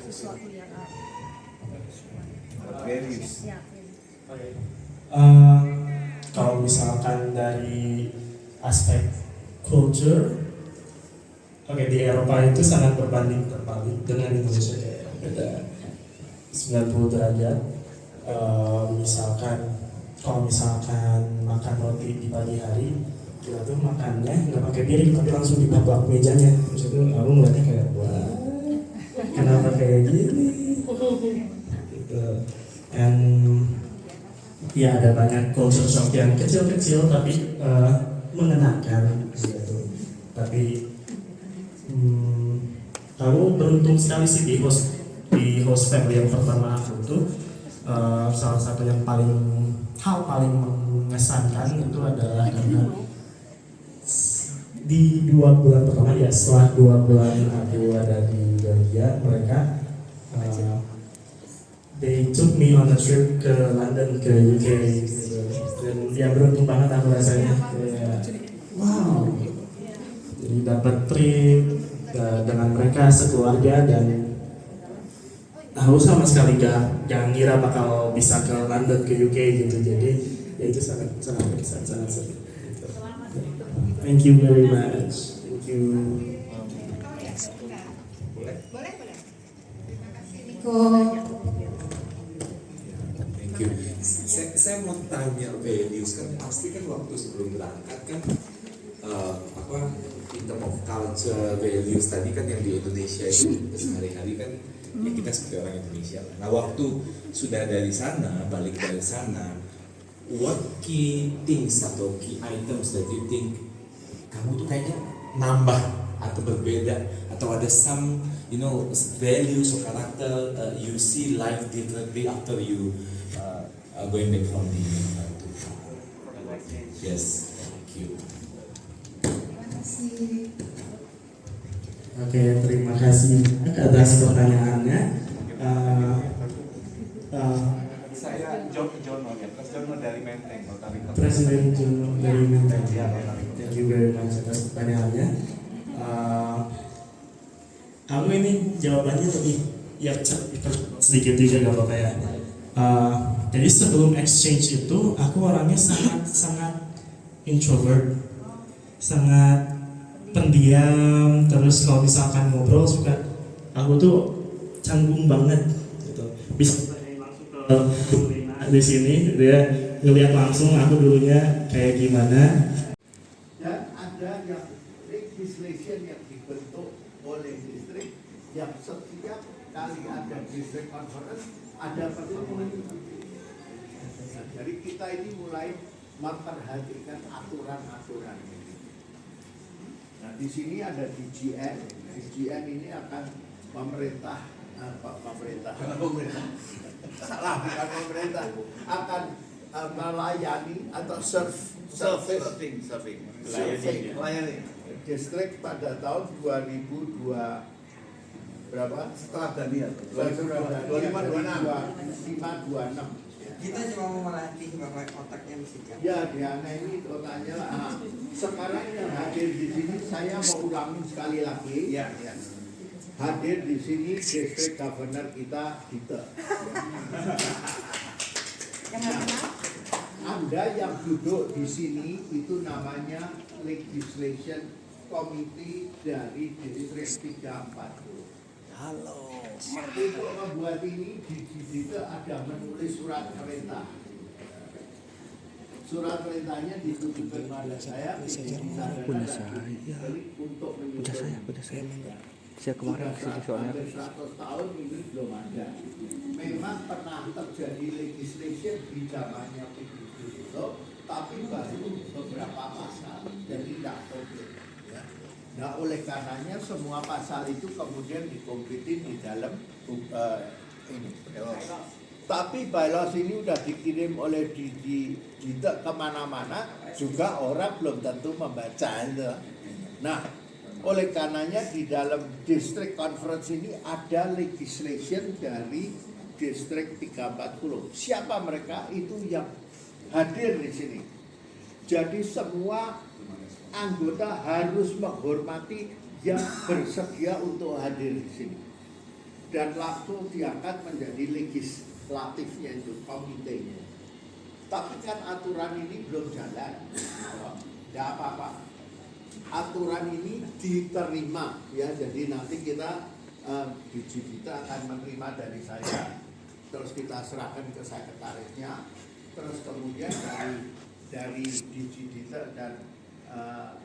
sesuatu yang values. ya. Kalau misalkan dari aspek culture, di Eropa itu sangat berbanding terbalik dengan Indonesia, kayak beda 90 derajat. Kalau misalkan makan roti di pagi hari, kita tuh makannya nggak pakai piring tapi langsung di bawah mejanya. Terus itu aku ngeliatnya kayak, wah, kenapa kayak gini? Gitu. And ya ada banyak culture shock yang kecil-kecil tapi mengenakan gitu. Tapi kamu beruntung sekali sih di host family yang pertama aku tuh. Salah satu yang hal paling mengesankan itu adalah karena di 2 bulan pertama, ya setelah 2 bulan aku ada di Belgia, mereka they took me on a trip ke London, ke UK gitu. Dan ya beruntung banget aku rasanya, kayak wow, jadi dapat trip dengan mereka sekeluarga, dan aku sama sekali gak ngira bakal bisa ke London, ke UK gitu. Jadi ya itu sangat seru. Thank you very much. Thank you. Boleh. Terima kasih Niko. Thank you. Saya mau tanya values, kan pasti kan waktu sebelum berangkat kan in terms of culture values tadi kan yang di Indonesia itu sehari-hari kan ya kita seperti orang Indonesia. Nah waktu sudah dari sana, balik dari sana, what key things atau key items that you think kamu tuh kayaknya nambah atau berbeda, atau ada some values or character you see life differently after you going back from the yes, thank you. Terima kasih. Oke, terima kasih atas pertanyaannya. Saya Jono ya, Jono dari Menteng, Presiden Jono dari Menteng. Thank you very much atas pertanyaannya. Aku ini jawabannya lebih ya sedikit juga gak apa-apa ya. Jadi sebelum exchange itu aku orangnya sangat introvert, sangat pendiam. Terus kalau misalkan ngobrol aku tuh canggung banget gitu. Bisa langsung ke Bu Lina di sini, dia ngeliat langsung aku dulunya kayak gimana. Dan ada yang legislation yang dibentuk oleh distrik, yang setiap kali ada district conference ada pertemuan. Nah, jadi kita ini mulai memperhatikan aturan-aturan ini. Nah, di sini ada DGN. DGN ini akan pemerintah, salah, bukan pemerintah, akan melayani atau serving distrik pada tahun 2002 berapa? Setelah Daniel 2526. Kita cuma mau melatih bahwa otaknya mesti jalan. Ya, Diana ini otaknya lah. Nah, sekarang yang hadir di sini saya mau ulangin sekali lagi. Ya. Hadir di sini district governor kita Dita. Anda yang duduk di sini itu namanya legislation committee dari distrik 340. Halo. Untuk membuat ini di Dita ada menulis surat perintah. Surat perintahnya ditujukan pada saya Punya saya. Saya kemarin kesini soalnya. 100 tahun ini belum ada. Memang pernah terjadi legislation di zamannya itu, tapi baru beberapa pasal, jadi tidak komplit. Ya. Nah, oleh karenanya semua pasal itu kemudian dikompletin di dalam ini. Tapi bylaws ini udah dikirim oleh di kemana-mana, juga orang belum tentu membaca itu. Nah, oleh karenanya di dalam district conference ini ada legislation dari distrik 340. Siapa mereka? Itu yang hadir di sini. Jadi semua anggota harus menghormati yang bersedia untuk hadir di sini. dan langsung diangkat menjadi legislatifnya itu, komitenya. Tapi kan aturan ini belum jalan, tidak apa-apa. Aturan ini diterima, ya. Jadi nanti kita Digidita akan menerima dari saya, terus kita serahkan ke sekretarisnya, terus kemudian dari Digidita dan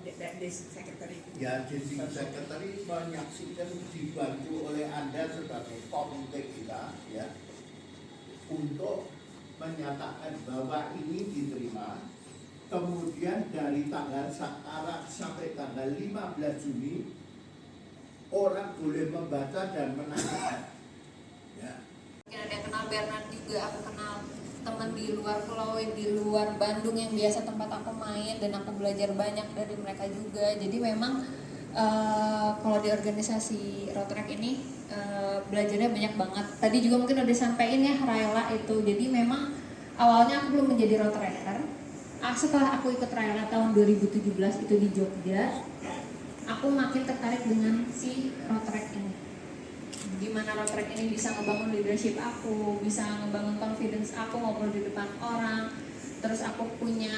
ya Desi Sekretari menyaksikan dibantu oleh Anda sebagai komite kita, ya, untuk menyatakan bahwa ini diterima. Kemudian dari tanggal sekarang sampai tanggal 15 Juni orang boleh membaca dan menanyakan. Ya. Mungkin ada yang kenal Bernard juga, aku kenal teman di luar pulau, di luar Bandung yang biasa tempat aku main, dan aku belajar banyak dari mereka juga. Jadi memang kalau di organisasi Rotaract ini belajarnya banyak banget. Tadi juga mungkin udah disampaikan ya Raela itu. Jadi memang awalnya aku belum menjadi Rotaracter. Setelah aku ikut Raela tahun 2017 itu di Jogja, aku makin tertarik dengan si Rotaract ini. Gimana Rotaract ini bisa ngebangun leadership aku, bisa ngebangun confidence aku ngobrol di depan orang. Terus aku punya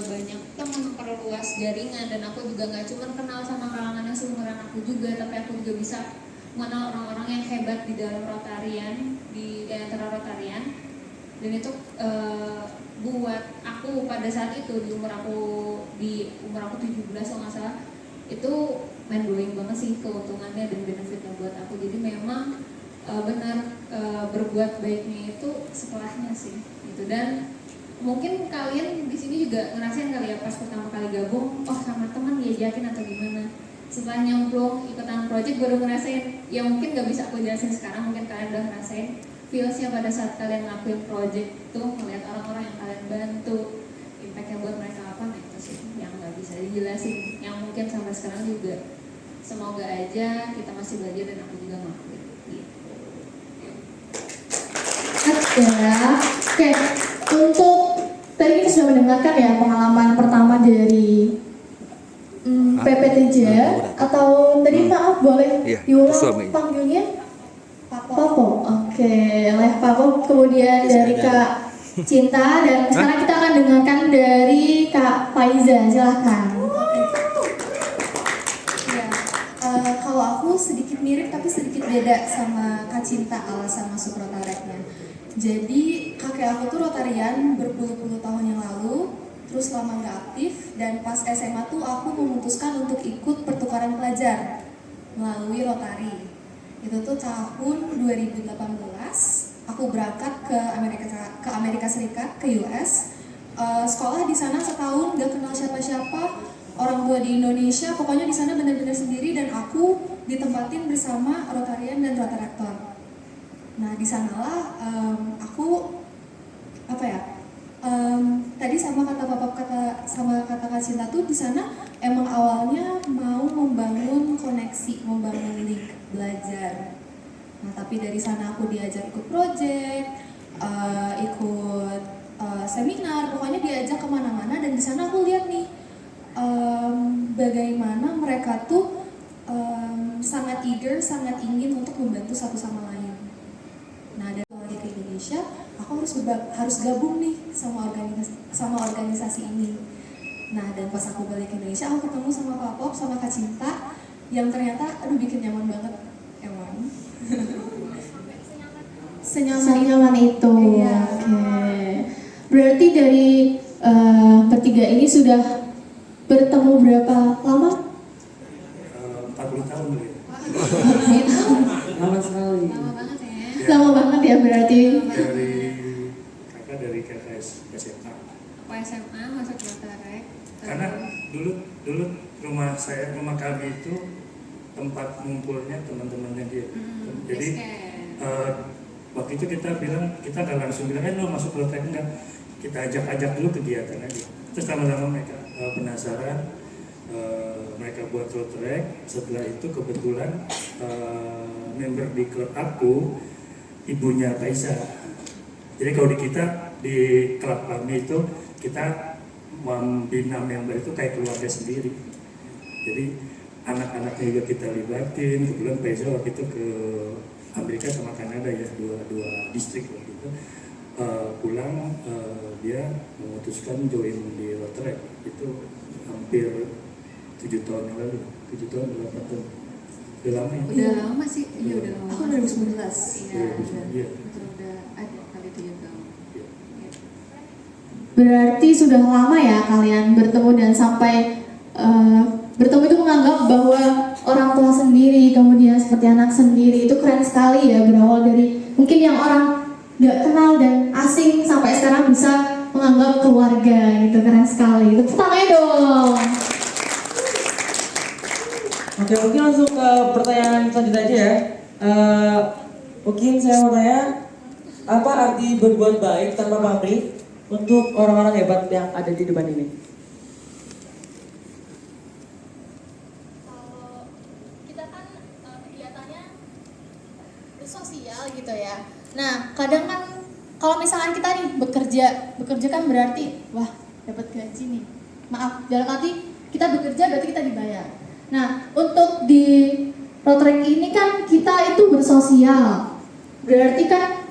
banyak teman, memperluas jaringan, dan aku juga nggak cuma kenal sama kalangan yang seumuran aku juga, tapi aku juga bisa mengenal orang-orang yang hebat di dalam Rotarian, di antara Rotarian. Dan itu buat aku pada saat itu di umur aku 17 kalau nggak salah, itu mind blowing banget sih keuntungannya dan benefitnya buat aku. Jadi memang benar berbuat baiknya itu setelahnya sih gitu. Dan mungkin kalian di sini juga ngerasain kali ya pas pertama kali gabung, oh sama teman diajakin atau gimana. Setelah nyemplung ikutan project baru ngerasain, ya mungkin gak bisa aku jelasin sekarang, mungkin kalian udah ngerasain feelsnya pada saat kalian ngelakuin project tuh, melihat orang-orang yang kalian bantu, impactnya buat mereka apa, nah itu sih yang gak bisa dijelasin, yang mungkin sampai sekarang juga semoga aja kita masih belajar dan aku juga ngelakuin gitu. Oke, untuk tadi kita sudah mendengarkan ya pengalaman pertama dari PPTJ, atau tadi maaf boleh diulang panggilnya? Papo. Oke, oleh Papo, kemudian dari Kak Cinta, dan sekarang kita akan dengarkan dari Kak Faiza, silahkan. Ya, kalau aku sedikit mirip tapi sedikit beda sama Kak Cinta alasan masuk Rotaract-nya. Jadi kakek aku tuh Rotarian berpuluh-puluh tahun yang lalu, terus lama nggak aktif, dan pas SMA tuh aku memutuskan untuk ikut pertukaran pelajar melalui Rotary. Itu tuh tahun 2018, aku berangkat ke Amerika Serikat, ke US. Sekolah di sana setahun, nggak kenal siapa-siapa, orang tua di Indonesia, pokoknya di sana benar-benar sendiri, dan aku ditempatin bersama Rotarian dan Rotaractor. Nah di sanalah aku tadi sama kata Kak Cinta tuh di sana emang awalnya mau membangun koneksi, membangun link belajar. Nah tapi dari sana aku diajak ikut project, ikut seminar, pokoknya diajak kemana-mana, dan di sana aku lihat nih bagaimana mereka tuh sangat eager, sangat ingin untuk membantu satu sama lain. Nah dari awal ke Indonesia, aku harus gabung nih sama organisasi ini. Nah dan pas aku balik ke Indonesia, aku ketemu sama Pak Pop, sama Kak Cinta, yang ternyata bikin nyaman banget, emang. Senyaman itu. Iya. Oke. Berarti dari bertiga ini sudah bertemu berapa lama? 40 tahun dulu. Lama sekali. Lama banget ya. Lama banget ya berarti. Dari kakak SMA. Aku SMA masuk Rotaract. Karena dulu rumah kami itu tempat ngumpulnya teman-temannya dia. Jadi waktu itu kita nggak langsung bilang lo masuk Rotaract, enggak. Kita ajak dulu kegiatan aja. Terus lama-lama mereka penasaran, mereka buat Rotaract. Setelah itu kebetulan member di klub aku ibunya Faiza. Jadi kalau di klub kami itu kita membina member itu kayak keluarga sendiri. Jadi anak-anaknya juga kita libatin. Kebetulan Faiza waktu itu ke Amerika sama Kanada ya, dua distrik waktu itu. Pulang dia memutuskan join di Rotary itu hampir 7 tahun yang lalu, 7 tahun 8 tahun. Udah lama ya? Udah lama sih, iya udah lama. Aku 2019. Iya. Udah ada kali 7 tahun. Berarti sudah lama ya kalian bertemu dan sampai bertemu itu menganggap bahwa orang tua sendiri, kemudian seperti anak sendiri, itu keren sekali ya, berawal dari mungkin yang orang nggak kenal dan asing sampai sekarang bisa menganggap keluarga gitu, keren sekali. Tepuk tangannya dong. Oke, mungkin langsung ke pertanyaan selanjutnya aja ya. Mungkin saya mau tanya, apa arti berbuat baik tanpa pamrih untuk orang-orang hebat yang ada di depan ini? Kalau kita kan kegiatannya bersosial gitu ya. Nah, kadang kan kalau misalkan kita nih bekerja kan berarti wah dapat gaji nih. Maaf, dalam arti kita bekerja berarti kita dibayar. Nah, untuk di Rotary ini kan kita itu bersosial. Berarti kan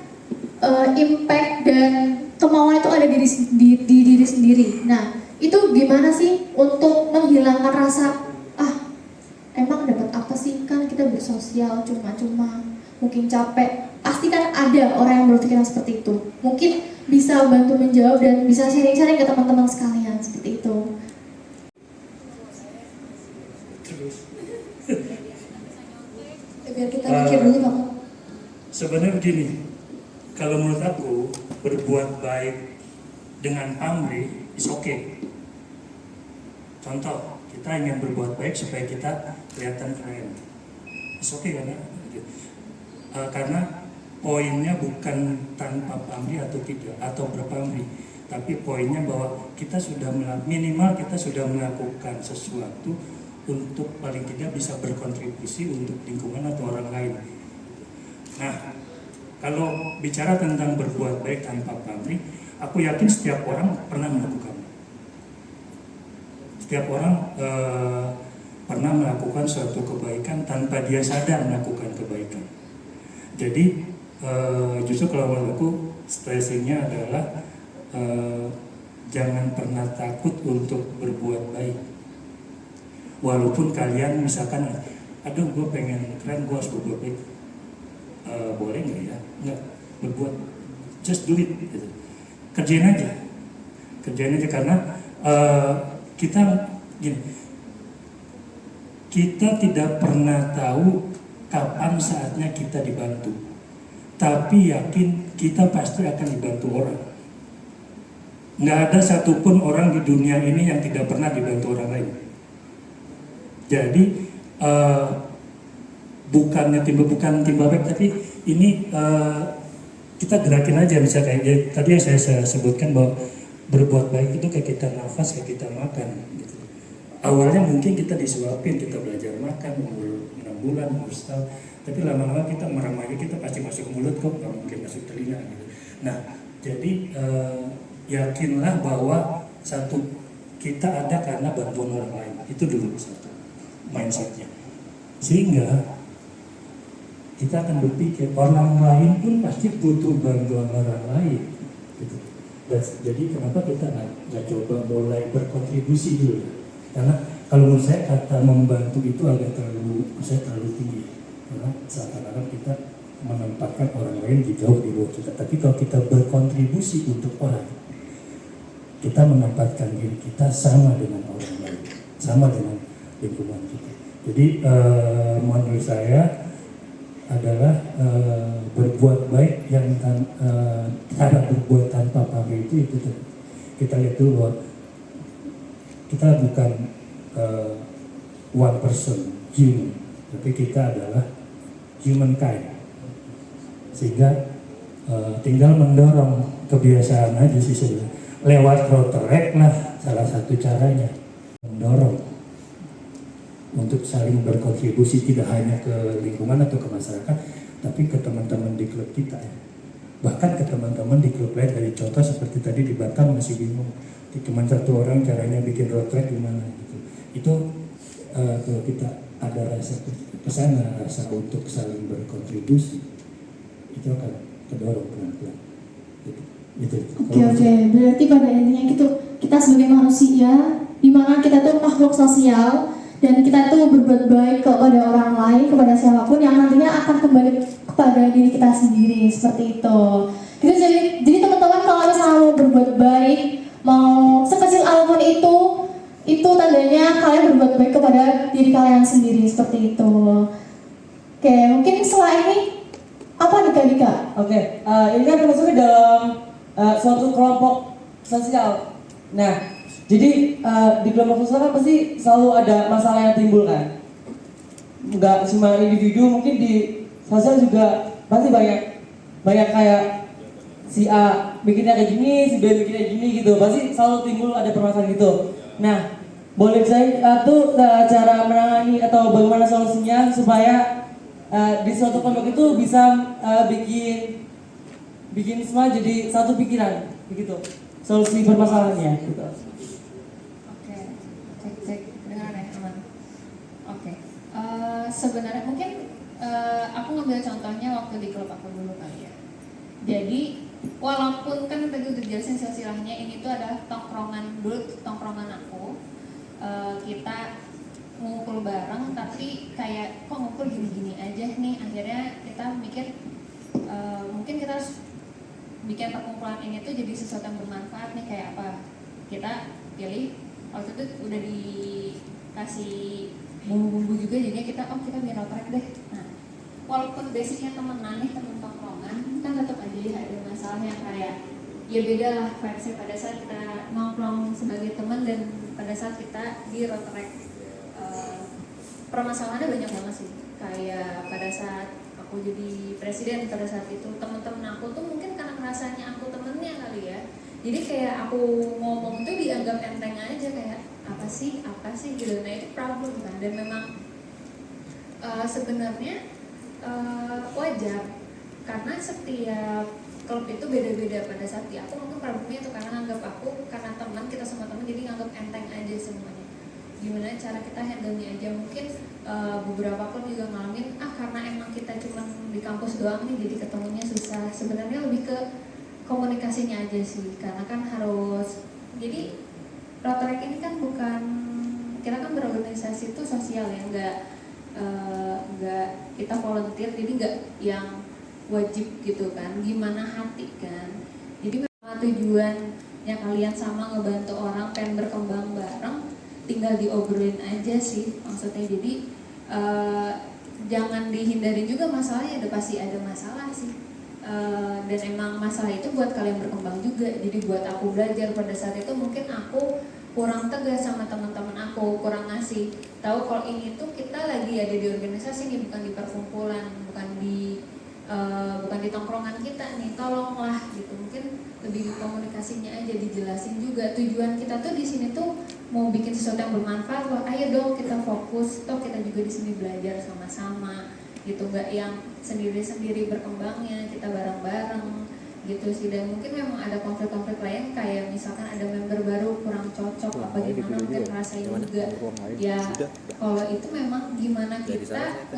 impact dan kemauan itu ada di diri sendiri. Nah, itu gimana sih untuk menghilangkan rasa emang dapat apa sih, kan kita bersosial cuma-cuma, mungkin capek. Pasti kan ada orang yang berpikiran seperti itu. Mungkin bisa bantu menjawab dan bisa sharing-sharing ke teman-teman sekalian seperti itu. Biar kita mikir dulu Pak. Sebenarnya begini, kalau menurut aku berbuat baik dengan pamrih is okay. Contoh, kita ingin berbuat baik supaya kita kelihatan keren, is okay karena poinnya bukan tanpa pamrih atau tidak atau berpamrih, tapi poinnya bahwa kita sudah minimal kita sudah melakukan sesuatu untuk paling tidak bisa berkontribusi untuk lingkungan atau orang lain. Nah, kalau bicara tentang berbuat baik tanpa pamrih, aku yakin setiap orang pernah melakukannya. Setiap orang pernah melakukan suatu kebaikan tanpa dia sadar melakukan kebaikan. Jadi justru kalau menurut aku stressingnya adalah jangan pernah takut untuk berbuat baik. Walaupun kalian misalkan, aduh gue pengen keren, gue harus berbuat baik. Boleh nggak ya? Nggak, berbuat, just do it gitu. Kerjain aja karena kita gini, kita tidak pernah tahu kapan saatnya kita dibantu, tapi yakin kita pasti akan dibantu orang. Nggak ada satupun orang di dunia ini yang tidak pernah dibantu orang lain. Jadi bukan timba baik, tapi ini kita gerakin aja, misalnya kayak tadi yang saya sebutkan bahwa berbuat baik itu kayak kita nafas, kayak kita makan gitu. Awalnya mungkin kita disuapin, kita belajar makan umur 6 bulan, umur setahun, tapi lama-lama kita merem aja, kita pasti masuk ke mulut kok, nggak mungkin masuk telinga gitu. Nah, jadi yakinlah bahwa satu, kita ada karena bantuan orang lain, itu dulu satu mindsetnya, sehingga kita akan berpikir orang lain pun pasti butuh bantuan orang lain gitu. Jadi kenapa kita nggak coba mulai berkontribusi dulu? Karena kalau menurut saya kata membantu itu agak terlalu tinggi, karena seakan-akan kita menempatkan orang lain jauh di bawah kita. Tapi kalau kita berkontribusi untuk orang, kita menempatkan diri kita sama dengan orang lain, sama dengan lingkungan kita. Jadi menurut saya adalah berbuat baik yang cara berbuat tanpa pamrih itu kita lihat dulu bahwa kita bukan one person human, tapi kita adalah humankind, sehingga tinggal mendorong kebiasaan aja sih sebenarnya. Lewat Rotary lah salah satu caranya, mendorong untuk saling berkontribusi tidak hanya ke lingkungan atau ke masyarakat, tapi ke teman-teman di klub kita ya. Bahkan ke teman-teman di klub lain. Dari contoh seperti tadi di Batam masih bingung, cuma satu orang caranya bikin Rotary gimana gitu. Itu kalau kita ada rasa kesana, rasa untuk saling berkontribusi, itu akan kedorong pelan-pelan. Gitu. Oke. Berarti pada intinya gitu, kita sebagai manusia, di mana kita tuh makhluk sosial dan kita tuh berbuat baik kepada orang lain, kepada siapapun yang nantinya akan kembali kepada diri kita sendiri, seperti itu. Gitu, jadi teman-teman kalau misalnya mau berbuat baik, mau sekecil apapun itu tandanya kalian berbuat baik kepada diri kalian sendiri, seperti itu. Oke, mungkin setelah ini apa nih Kak Dika? Oke, ini kan termasuk dalam suatu kelompok sosial. Nah, jadi di kelompok sosial kan pasti selalu ada masalah yang timbul kan. Nggak cuma individu, mungkin di sosial juga pasti banyak kayak si A bikinnya kayak gini, si B bikinnya gini gitu. Pasti selalu timbul ada permasalahan gitu. Nah, boleh saya tuh cara menangani atau bagaimana solusinya supaya di suatu kelompok itu bisa bikin semua jadi satu pikiran begitu solusi permasalahannya gitu. Oke, cek dengar ya aman. Oke, sebenarnya mungkin aku ngambil contohnya waktu di klub aku dulu kali ya. Jadi walaupun kan tadi udah jelasin silsilahnya, ini tuh adalah tongkrongan aku. Kita ngumpul bareng tapi kayak kok ngumpul gini-gini aja nih, akhirnya kita mikir mungkin kita harus bikin perkumpulan ini tuh jadi sesuatu yang bermanfaat nih. Kayak apa, kita pilih waktu itu udah dikasih bumbu-bumbu juga, jadinya kita biar track deh. Nah, walaupun basicnya temenan nih, temen tongkrongan, kan tetap aja ada masalah yang kayak ya beda lah vibes-nya pada saat kita nongkrong sebagai teman dan pada saat kita di road track. Permasalahannya banyak banget sih, kayak pada saat aku jadi presiden, pada saat itu teman-teman aku tuh mungkin karena ngerasanya aku temennya kali ya, jadi kayak aku ngomong tuh dianggap enteng aja, kayak apa sih gitu. Nah itu problem kan, dan memang sebenarnya wajar karena setiap klub itu beda-beda. Pada saat di aku mungkin problemnya itu karena nganggap aku, karena teman, kita semua teman, jadi nganggap enteng aja semuanya. Gimana cara kita handle-nya aja, mungkin beberapa klub juga ngalamin karena emang kita cuma di kampus doang nih, jadi ketemunya susah. Sebenarnya lebih ke komunikasinya aja sih, karena kan harus, jadi Rotaract ini kan bukan, kita kan berorganisasi itu sosial ya, nggak kita volunteer, jadi nggak yang wajib gitu kan, gimana hati kan. Jadi memang tujuannya kalian sama ngebantu orang, pengen berkembang bareng, tinggal diobrolin aja sih maksudnya. Jadi jangan dihindarin juga masalahnya, udah pasti ada masalah sih. Dan emang masalah itu buat kalian berkembang juga. Jadi buat aku belajar pada saat itu, mungkin aku kurang tegas sama teman-teman aku, kurang ngasih tahu kalau ini tuh kita lagi ada di organisasi nih, bukan di perkumpulan, bukan di tongkrongan kita nih, tolonglah gitu. Mungkin lebih komunikasinya aja, dijelasin juga tujuan kita tuh di sini tuh mau bikin sesuatu yang bermanfaat loh. Ayo dong kita fokus, toh kita juga di sini belajar sama-sama gitu, nggak yang sendiri-sendiri berkembangnya, kita bareng-bareng gitu sih. Dan mungkin memang ada konflik-konflik lain, kayak misalkan ada member baru kurang cocok apa gimana, mungkin rasain juga ya. Kalau itu memang gimana kita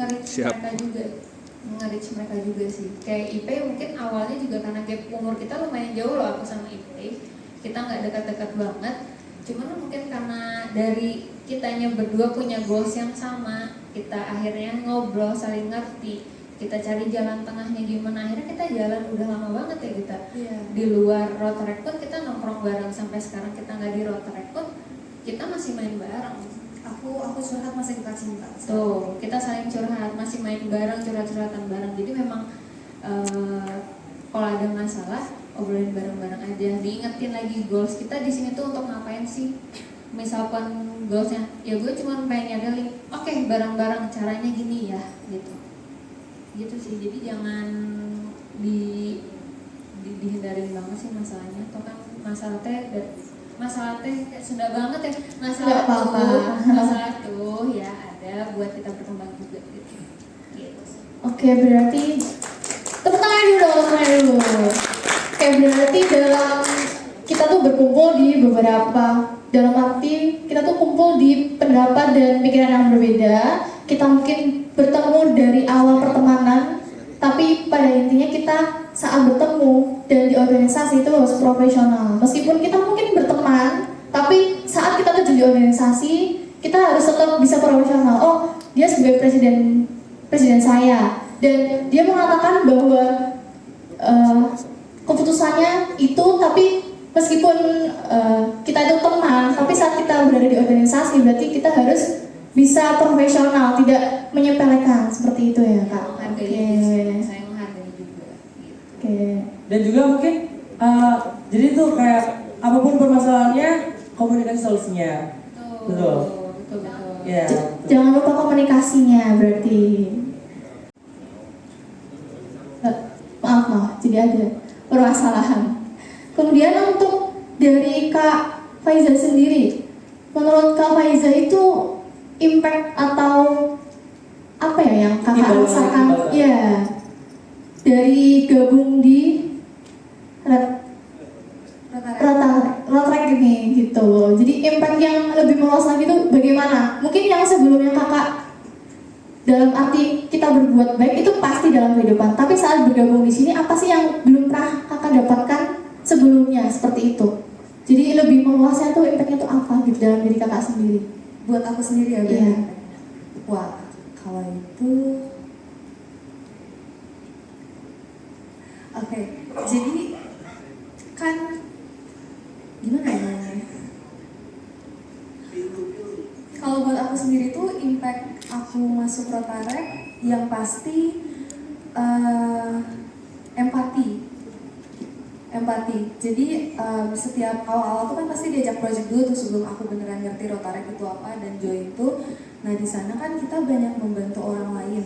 nge-reach mereka juga sih. Kayak IP mungkin awalnya juga karena gap umur kita lumayan jauh loh, aku sama IP kita nggak dekat-dekat banget, cuman mungkin karena dari kitanya berdua punya goals yang sama, kita akhirnya ngobrol, saling ngerti, kita cari jalan tengahnya gimana, akhirnya kita jalan udah lama banget ya kita. Di luar Rotaract pun kita nongkrong bareng, sampai sekarang kita nggak di Rotaract pun kita masih main bareng. Aku curhat masih kita cinta. Tuh, kita saling curhat, masih main bareng, curhat-curhatan bareng. Jadi memang kalau ada masalah, obrolin bareng-bareng aja. Diingetin lagi goals kita di sini tuh untuk ngapain sih? Misalkan goalsnya, ya gue cuma pengen nyadalin, oke, bareng-bareng caranya gini ya, gitu. Gitu sih. Jadi jangan dihindarin banget sih masalahnya. Toh kan masalah teh sudah banget ya, masalah tuh ya ada buat kita berkembang juga gitu. Oke, berarti tepuk tangan dulu. Oke, berarti dalam kita tuh berkumpul di beberapa, dalam arti kita tuh kumpul di pendapat dan pikiran yang berbeda. Kita mungkin bertemu dari awal pertemanan Tapi pada intinya kita saat bertemu dan di organisasi itu harus profesional. Meskipun kita mungkin berteman, tapi saat kita terjun di organisasi, kita harus tetap bisa profesional. Oh, dia sebagai presiden saya, dan dia mengatakan bahwa keputusannya itu, tapi meskipun kita itu teman, tapi saat kita berada di organisasi berarti kita harus bisa profesional, tidak menyepelekan seperti itu ya Kak. Saya menghargai juga. Oke. Dan juga mungkin jadi tuh kayak apapun permasalahannya komunikasi solusinya. Betul. Ya. Jangan lupa komunikasinya berarti. Maaf, jadi ada permasalahan. Kemudian untuk dari Kak Faiza sendiri, menurut Kak Faiza itu impact atau apa ya yang kakak rasakan ya dari gabung di Rotarek ini gitu. Jadi impact yang lebih meluas lagi itu bagaimana? Mungkin yang sebelumnya kakak dalam arti kita berbuat baik itu pasti dalam kehidupan, tapi saat bergabung di sini apa sih yang belum pernah kakak dapatkan sebelumnya seperti itu? Jadi lebih meluasnya tuh impactnya tuh apa gitu dalam diri kakak sendiri? Buat aku sendiri ya. Iya. Wah, kalau itu oke, jadi kan gimana ya namanya? Kalau buat aku sendiri tuh impact aku masuk Rotarek yang pasti empati. Jadi setiap awal-awal tuh kan pasti diajak project dulu tuh sebelum aku beneran ngerti Rotarek itu apa dan join tuh. Nah di sana kan kita banyak membantu orang lain.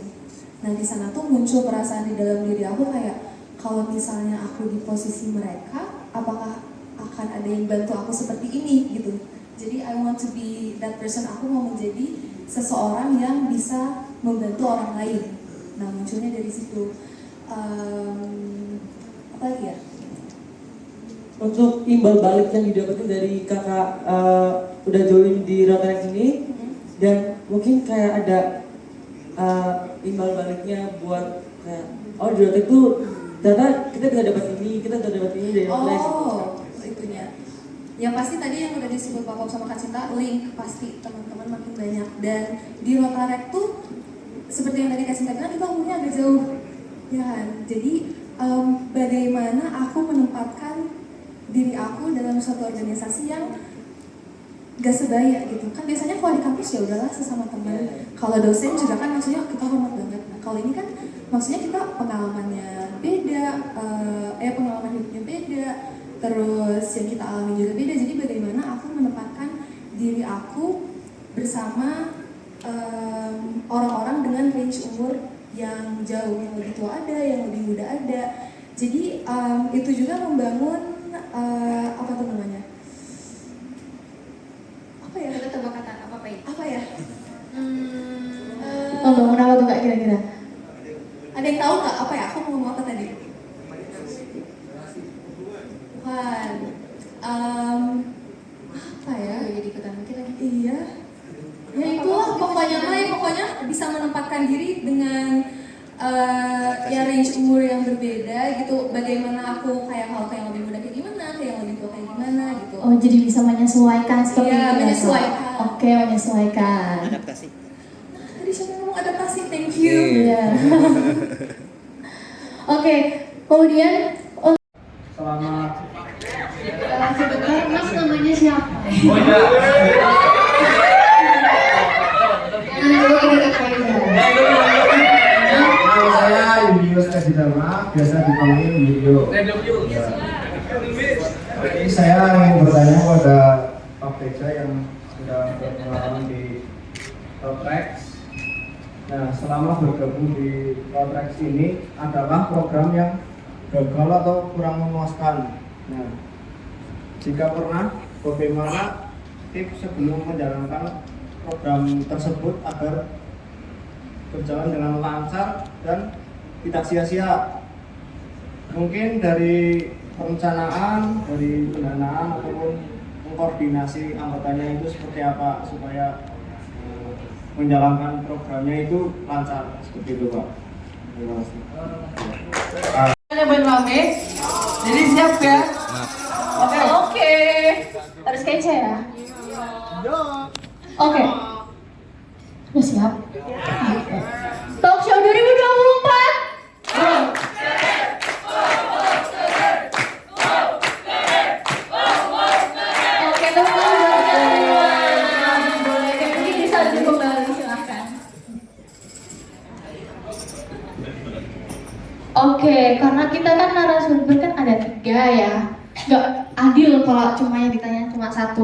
Nah di sana tuh muncul perasaan di dalam diri aku kayak kalau misalnya aku di posisi mereka, apakah akan ada yang bantu aku seperti ini gitu. Jadi I want to be that person. Aku mau menjadi seseorang yang bisa membantu orang lain. Nah munculnya dari situ. Apa lagi ya? Untuk imbal balik yang didapatkan dari kakak udah join di Rotarek ini, dan mungkin kayak ada imbal baliknya buat kayak oh di Rotarek itu ternyata kita bisa dapat ini, kita bisa dapat ini dari Rotarek. Oh, itunya. Yang pasti tadi yang udah disebut Pak Pop sama Kak Cinta, link pasti teman-teman makin banyak. Dan di Rotarek tuh seperti yang tadi Kak Cinta bilang itu umurnya agak jauh, ya kan? Jadi bagaimana aku menempatkan diri aku dalam suatu organisasi yang gak sebaya gitu kan. Biasanya kalau di kampus ya udahlah sesama teman, kalau dosen juga kan maksudnya kita hormat banget. Nah kalau ini kan maksudnya kita pengalamannya beda, pengalaman hidupnya beda, terus yang kita alami juga beda. Jadi bagaimana aku menempatkan diri aku bersama orang-orang dengan range umur yang jauh, yang lebih tua ada, yang lebih muda ada. Jadi itu juga membangun apa tuh namanya? Apa ya? Ada tebak kata apa ya? Apa ya? Bangun apa tuh Kak kira-kira? Ada yang tahu nggak apa ya? Aku mau ngomong apa tadi? Bukan. Apa ya? Jadi ikutan mikir lagi. Iya. Ya itulah pokoknya bisa menempatkan diri dengan ya range umur yang berbeda gitu. Bagaimana aku kayak kalau yang lebih muda kayak gimana, kayak yang lebih tua kayak gimana gitu. Oh jadi bisa menyesuaikan seperti Iya, itu. menyesuaikan. Oke, menyesuaikan. Adaptasi. Tadi siapa yang ngomong adaptasi? Thank you. Iya. Oke, kemudian Selamat. Sebentar, Mas namanya siapa? Oh iya. Jangan dulu kita ke Faiza. Nama saya Yulius Kasidama, biasa dipanggil Yulio. Jadi saya ingin bertanya kepada Pak Faiza yang sudah berpengalaman di Rotarek. Nah, selama bergabung di Rotarek ini adalah program yang gagal atau kurang memuaskan. Nah, jika pernah, bagaimana tips sebelum menjalankan program tersebut agar berjalan dengan lancar dan tidak sia-sia? Mungkin dari perencanaan, dari pendanaan ataupun mengkoordinasi anggotanya itu seperti apa supaya menjalankan programnya itu lancar, seperti itu Pak. Nyobain rame, jadi siap ya? Oke. Harus kece ya? Oke. Udah siap? Talk Show 2024. Oke, teman-teman. Boleh, mungkin bisa kembali, silahkan. Oke, karena kita kan narasumber kan ada 3 ya. Gak adil kalau cuma yang ditanya cuma 1.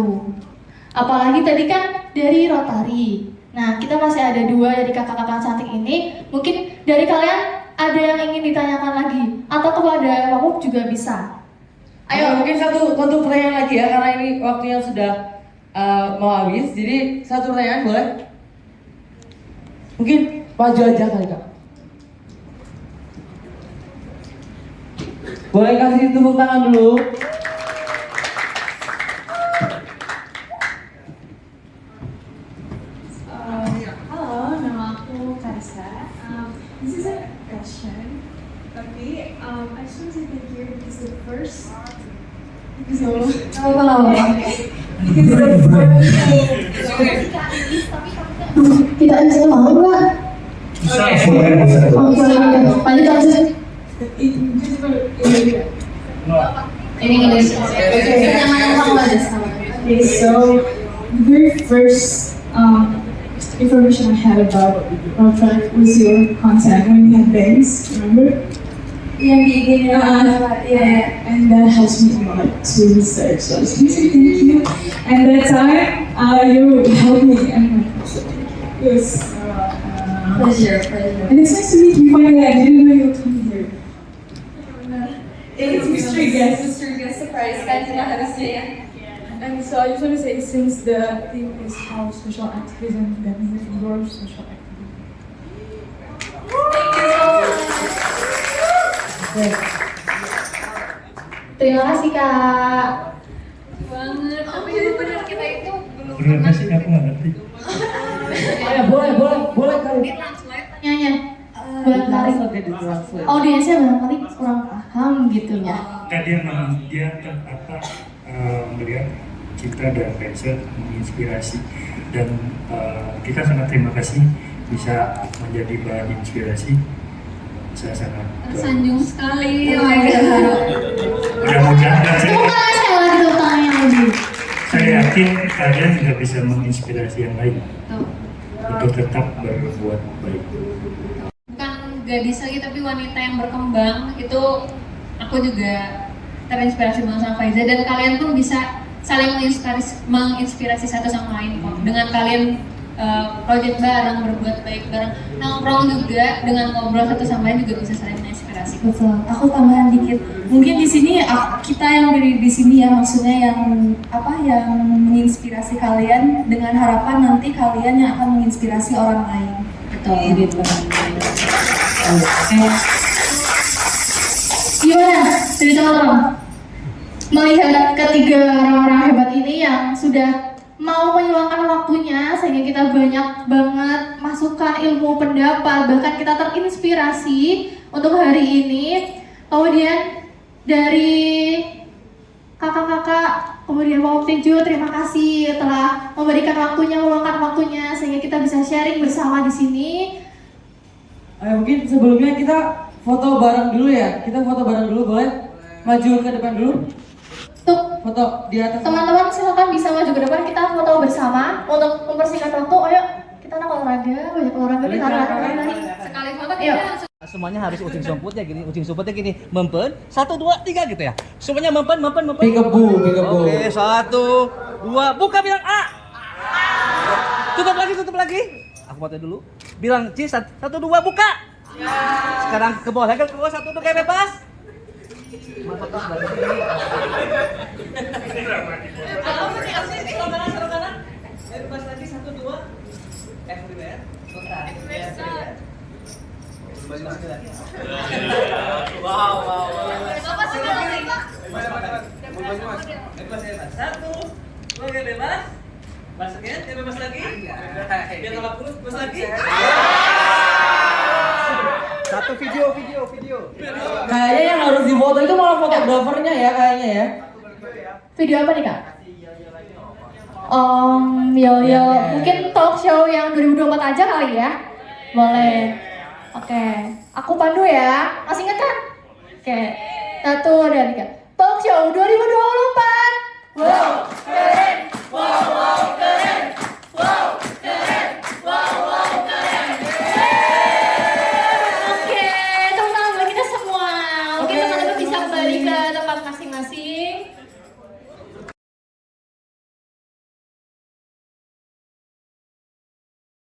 Apalagi tadi kan dari Rotary. Nah, kita masih ada 2 dari kakak-kakak cantik ini. Mungkin dari kalian ada yang ingin ditanyakan lagi atau kepada Wapuk juga bisa. Ayo, mungkin satu pertanyaan lagi ya, karena ini waktunya sudah mau habis. Jadi 1 pertanyaan boleh? Mungkin maju aja kali Kak. Boleh kasih tepuk tangan dulu. Halo, nama aku Karisa. This is a question. Tapi, I just want to say thank you because the first. Kita bisa mau nggak? Lanjut lanjut. In English. Okay, so the very first information I had about Rotary was your contact when you had bangs, remember? Yang di IG-nya. Yeah, and that helps me a lot to research. So I just want to say thank you. And that time, you helped me, and it was Pleasure. and it's nice to meet you finally. I didn't know you were coming here. It's mystery guest. surprise kan cuma harusnya ya. And so I just want to say, since the theme is how social activism, that means your social activism. Thank you so much. Terima kasih Kak. Banget, tapi benar-benar kita itu belum Terima kasih, aku nggak ngerti. Ayo, boleh kali. Nyanyi. Barangkali audiensnya barangkali kurang paham gitu ya. Dia melihat kita dan Faisal menginspirasi, dan kita sangat terima kasih bisa menjadi bahan inspirasi. Saya sangat tersanjung sekali. mudah-mudahan Tepuk tangan saya lagi, tepuk tangan yang lebih. saya yakin kalian juga bisa menginspirasi yang lain untuk tetap berbuat baik. Bukan gadis lagi tapi wanita yang berkembang, itu aku juga terinspirasi banget sama Faiza, dan kalian pun bisa saling menginspirasi satu sama lain kok. Dengan kalian project bareng, berbuat baik bareng, nongkrong juga, dengan ngobrol satu sama lain juga bisa saling menginspirasi. Betul. Aku tambahan dikit. Mungkin di sini kita yang berdiri di sini ya, maksudnya yang menginspirasi kalian dengan harapan nanti kalian yang akan menginspirasi orang lain. Betul. Gitu. Gimana dari teman-teman? Melihat ketiga orang-orang hebat ini yang sudah mau meluangkan waktunya sehingga kita banyak banget masukan ilmu, pendapat, bahkan kita terinspirasi untuk hari ini. Kemudian dari kakak-kakak, kemudian Wapuk Tejo, terima kasih telah memberikan waktunya, meluangkan waktunya sehingga kita bisa sharing bersama di sini. Mungkin sebelumnya kita foto bareng dulu ya. Kita foto bareng dulu, boleh? Maju ke depan dulu. Tuh, Foto di atas. teman-teman silakan bisa maju ke depan, kita foto bersama untuk mempersingkat waktu. Ayo, kita nak olahraga, banyak olahraga kita olahraga. Sekali foto Iya. kita langsung. Semuanya harus ucing sumputnya gini, mempen, 1, 2, 3 gitu ya. Semuanya mempen. Peekaboo. Oke, 1, 2, buka, bilang A. Tutup lagi. Aku foto dulu. Bilang C, 1, 2, buka. Sekarang ke bawah lagi, 1, 2, kayak bebas. Bebas lagi, 1, 2. Everywhere. Wow. Apa sih kalau kita? Satu, dua, bebas. Masukin, bebas lagi. Biar nggak kurus, bebas lagi. Satu video. Kayaknya yang harus difoto itu malah fotografernya ya kayaknya ya. Video apa nih, Kak? Yo. Mungkin talk show yang 2024 aja kali ya? Boleh. Oke. Aku pandu ya. Masih ingat kan? Oke. 1, 2, 3. Talk show 2024. Wow.